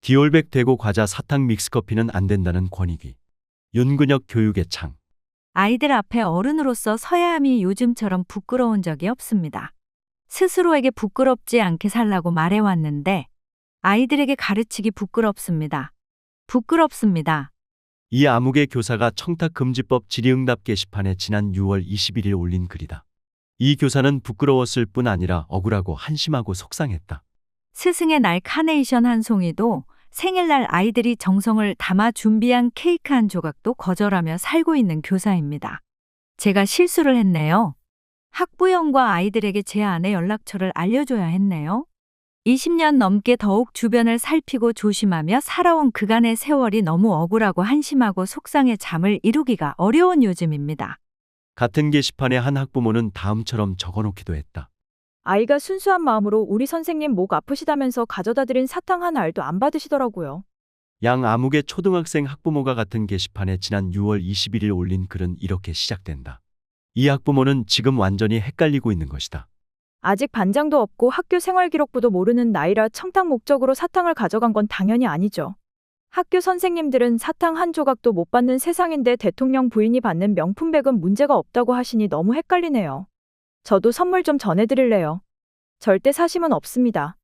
디올백 대고 과자 사탕 믹스커피는 안 된다는 권익위. 윤근혁 교육의 창. 아이들 앞에 어른으로서 서야 함이 요즘처럼 부끄러운 적이 없습니다. 스스로에게 부끄럽지 않게 살라고 말해왔는데 아이들에게 가르치기 부끄럽습니다. 부끄럽습니다. 이 암흑의 교사가 청탁금지법 질의응답 게시판에 지난 6월 21일 올린 글이다. 이 교사는 부끄러웠을 뿐 아니라 억울하고 한심하고 속상했다. 스승의 날 카네이션 한 송이도 생일날 아이들이 정성을 담아 준비한 케이크 한 조각도 거절하며 살고 있는 교사입니다. 제가 실수를 했네요. 학부형과 아이들에게 제 아내 연락처를 알려줘야 했네요. 20년 넘게 더욱 주변을 살피고 조심하며 살아온 그간의 세월이 너무 억울하고 한심하고 속상해 잠을 이루기가 어려운 요즘입니다. 같은 게시판에 한 학부모는 다음처럼 적어놓기도 했다. 아이가 순수한 마음으로 우리 선생님 목 아프시다면서 가져다 드린 사탕 한 알도 안 받으시더라고요. 양 암흑의 초등학생 학부모가 같은 게시판에 지난 6월 21일 올린 글은 이렇게 시작된다. 이 학부모는 지금 완전히 헷갈리고 있는 것이다. 아직 반장도 없고 학교 생활기록부도 모르는 나이라 청탁 목적으로 사탕을 가져간 건 당연히 아니죠. 학교 선생님들은 사탕 한 조각도 못 받는 세상인데 대통령 부인이 받는 명품백은 문제가 없다고 하시니 너무 헷갈리네요. 저도 선물 좀 전해드릴래요. 절대 사심은 없습니다.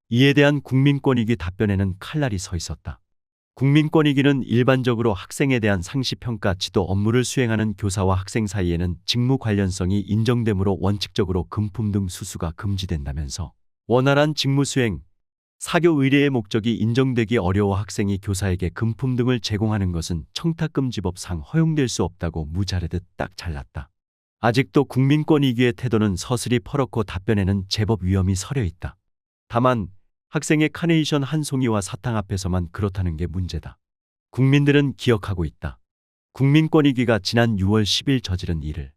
이에 대한 국민권익위 답변에는 칼날이 서 있었다. 국민권익위는 일반적으로 학생에 대한 상시평가 지도 업무를 수행하는 교사와 학생 사이에는 직무 관련성이 인정되므로 원칙적으로 금품 등 수수가 금지된다면서 원활한 직무 수행, 사교 의례의 목적이 인정되기 어려워 학생이 교사에게 금품 등을 제공하는 것은 청탁금지법상 허용될 수 없다고 무자르듯 딱 잘랐다. 아직도 국민권익위의 태도는 서슬이 퍼렇고 답변에는 제법 위험이 서려 있다. 다만 학생의 카네이션 한 송이와 사탕 앞에서만 그렇다는 게 문제다. 국민들은 기억하고 있다. 국민권익위가 지난 6월 10일 저지른 일을.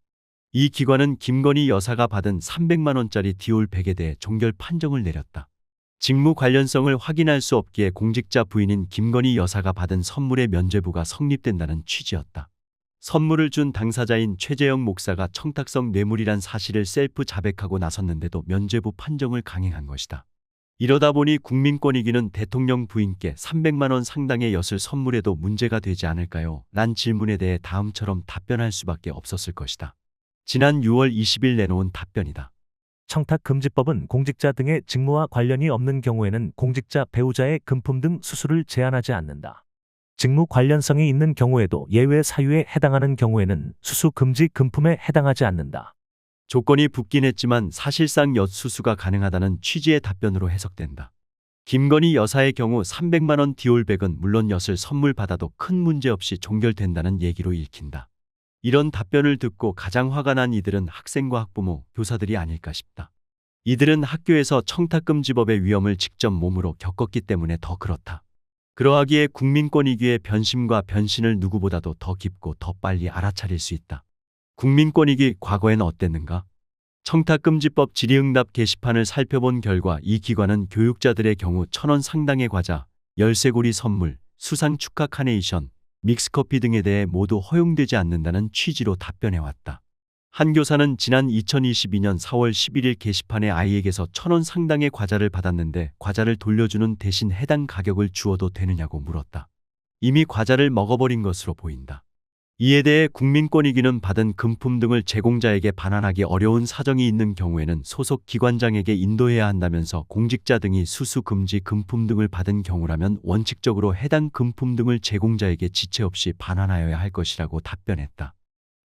이 기관은 김건희 여사가 받은 300만 원짜리 디올백에 대해 종결 판정을 내렸다. 직무 관련성을 확인할 수 없기에 공직자 부인인 김건희 여사가 받은 선물의 면죄부가 성립된다는 취지였다. 선물을 준 당사자인 최재영 목사가 청탁성 뇌물이란 사실을 셀프 자백하고 나섰는데도 면죄부 판정을 강행한 것이다. 이러다 보니 국민권익위는 대통령 부인께 300만 원 상당의 엿을 선물해도 문제가 되지 않을까요? 란 질문에 대해 다음처럼 답변할 수밖에 없었을 것이다. 지난 6월 20일 내놓은 답변이다. 청탁금지법은 공직자 등의 직무와 관련이 없는 경우에는 공직자 배우자의 금품 등 수수를 제한하지 않는다. 직무 관련성이 있는 경우에도 예외 사유에 해당하는 경우에는 수수 금지 금품에 해당하지 않는다. 조건이 붙긴 했지만 사실상 엿 수수가 가능하다는 취지의 답변으로 해석된다. 김건희 여사의 경우 300만 원 디올백은 물론 엿을 선물 받아도 큰 문제 없이 종결된다는 얘기로 읽힌다. 이런 답변을 듣고 가장 화가 난 이들은 학생과 학부모, 교사들이 아닐까 싶다. 이들은 학교에서 청탁금지법의 위험을 직접 몸으로 겪었기 때문에 더 그렇다. 그러하기에 국민권익위의 변심과 변신을 누구보다도 더 깊고 더 빨리 알아차릴 수 있다. 국민권익위 과거엔 어땠는가? 청탁금지법 질의응답 게시판을 살펴본 결과 이 기관은 교육자들의 경우 1,000원 상당의 과자, 열쇠고리 선물, 수상 축하 카네이션, 믹스커피 등에 대해 모두 허용되지 않는다는 취지로 답변해왔다. 한 교사는 지난 2022년 4월 11일 게시판에 아이에게서 1,000원 상당의 과자를 받았는데 과자를 돌려주는 대신 해당 가격을 주어도 되느냐고 물었다. 이미 과자를 먹어버린 것으로 보인다. 이에 대해 국민권익위는 받은 금품 등을 제공자에게 반환하기 어려운 사정이 있는 경우에는 소속 기관장에게 인도해야 한다면서 공직자 등이 수수 금지 금품 등을 받은 경우라면 원칙적으로 해당 금품 등을 제공자에게 지체 없이 반환하여야 할 것이라고 답변했다.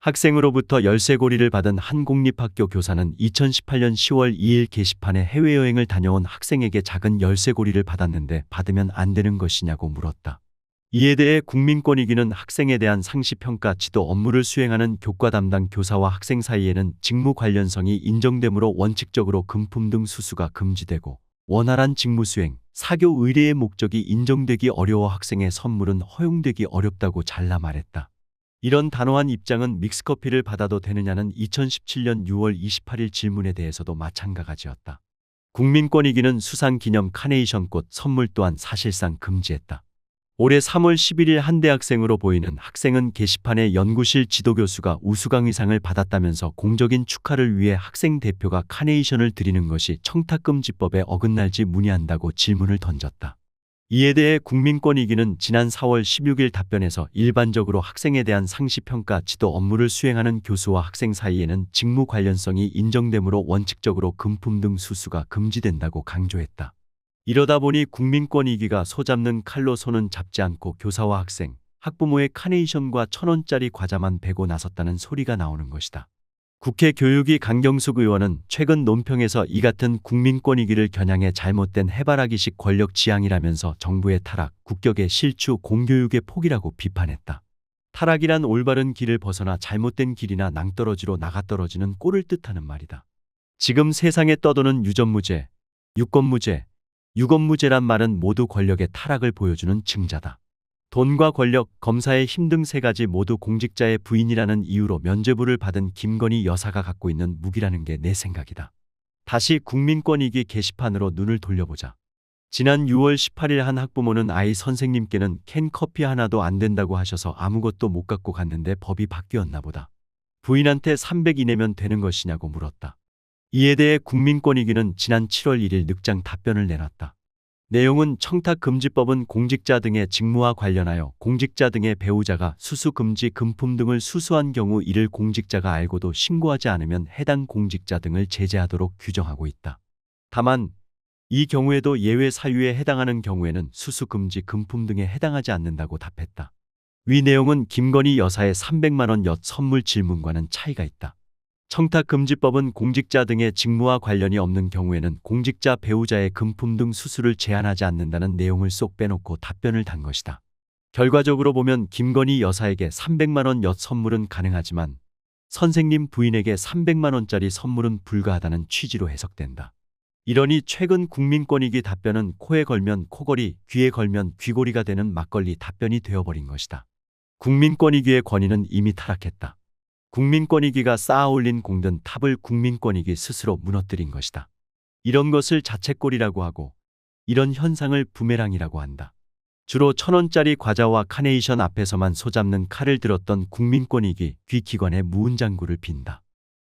학생으로부터 열쇠고리를 받은 한 공립학교 교사는 2018년 10월 2일 게시판에 해외여행을 다녀온 학생에게 작은 열쇠고리를 받았는데 받으면 안 되는 것이냐고 물었다. 이에 대해 국민권익위는 학생에 대한 상시평가 지도 업무를 수행하는 교과 담당 교사와 학생 사이에는 직무 관련성이 인정되므로 원칙적으로 금품 등 수수가 금지되고 원활한 직무 수행, 사교 의례의 목적이 인정되기 어려워 학생의 선물은 허용되기 어렵다고 잘라 말했다. 이런 단호한 입장은 믹스커피를 받아도 되느냐는 2017년 6월 28일 질문에 대해서도 마찬가지였다. 국민권익위는 수상기념 카네이션꽃 선물 또한 사실상 금지했다. 올해 3월 11일 한 대학생으로 보이는 학생은 게시판에 연구실 지도교수가 우수강의상을 받았다면서 공적인 축하를 위해 학생 대표가 카네이션을 드리는 것이 청탁금지법에 어긋날지 문의한다고 질문을 던졌다. 이에 대해 국민권익위는 지난 4월 16일 답변에서 일반적으로 학생에 대한 상시평가 지도 업무를 수행하는 교수와 학생 사이에는 직무 관련성이 인정되므로 원칙적으로 금품 등 수수가 금지된다고 강조했다. 이러다 보니 국민권익위가 소잡는 칼로 손은 잡지 않고 교사와 학생, 학부모의 카네이션과 1,000원짜리 과자만 베고 나섰다는 소리가 나오는 것이다. 국회 교육위 강경숙 의원은 최근 논평에서 이 같은 국민권익위를 겨냥해 잘못된 해바라기식 권력 지향이라면서 정부의 타락, 국격의 실추, 공교육의 포기라고 비판했다. 타락이란 올바른 길을 벗어나 잘못된 길이나 낭떠러지로 나가떨어지는 꼴을 뜻하는 말이다. 지금 세상에 떠도는 유전무죄, 유권무죄, 유검무죄란 말은 모두 권력의 타락을 보여주는 증자다. 돈과 권력, 검사의 힘 등 세 가지 모두 공직자의 부인이라는 이유로 면죄부를 받은 김건희 여사가 갖고 있는 무기라는 게 내 생각이다. 다시 국민권익위 게시판으로 눈을 돌려보자. 지난 6월 18일 한 학부모는 아이 선생님께는 캔 커피 하나도 안 된다고 하셔서 아무것도 못 갖고 갔는데 법이 바뀌었나 보다. 부인한테 300 이내면 되는 것이냐고 물었다. 이에 대해 국민권익위는 지난 7월 1일 늑장 답변을 내놨다. 내용은 청탁금지법은 공직자 등의 직무와 관련하여 공직자 등의 배우자가 수수금지 금품 등을 수수한 경우 이를 공직자가 알고도 신고하지 않으면 해당 공직자 등을 제재하도록 규정하고 있다. 다만 이 경우에도 예외 사유에 해당하는 경우에는 수수금지 금품 등에 해당하지 않는다고 답했다. 위 내용은 김건희 여사의 300만 원 엿 선물 질문과는 차이가 있다. 청탁금지법은 공직자 등의 직무와 관련이 없는 경우에는 공직자 배우자의 금품 등 수수를 제한하지 않는다는 내용을 쏙 빼놓고 답변을 단 것이다. 결과적으로 보면 김건희 여사에게 300만 원 엿 선물은 가능하지만 선생님 부인에게 300만 원짜리 선물은 불가하다는 취지로 해석된다. 이러니 최근 국민권익위 답변은 코에 걸면 코걸이, 귀에 걸면 귀걸이가 되는 막걸리 답변이 되어버린 것이다. 국민권익위의 권위는 이미 타락했다. 국민권익위가 쌓아올린 공든 탑을 국민권익위 스스로 무너뜨린 것이다. 이런 것을 자책골이라고 하고 이런 현상을 부메랑이라고 한다. 주로 1,000원짜리 과자와 카네이션 앞에서만 소잡는 칼을 들었던 국민권익위 귀 기관의 무은장구를 빈다.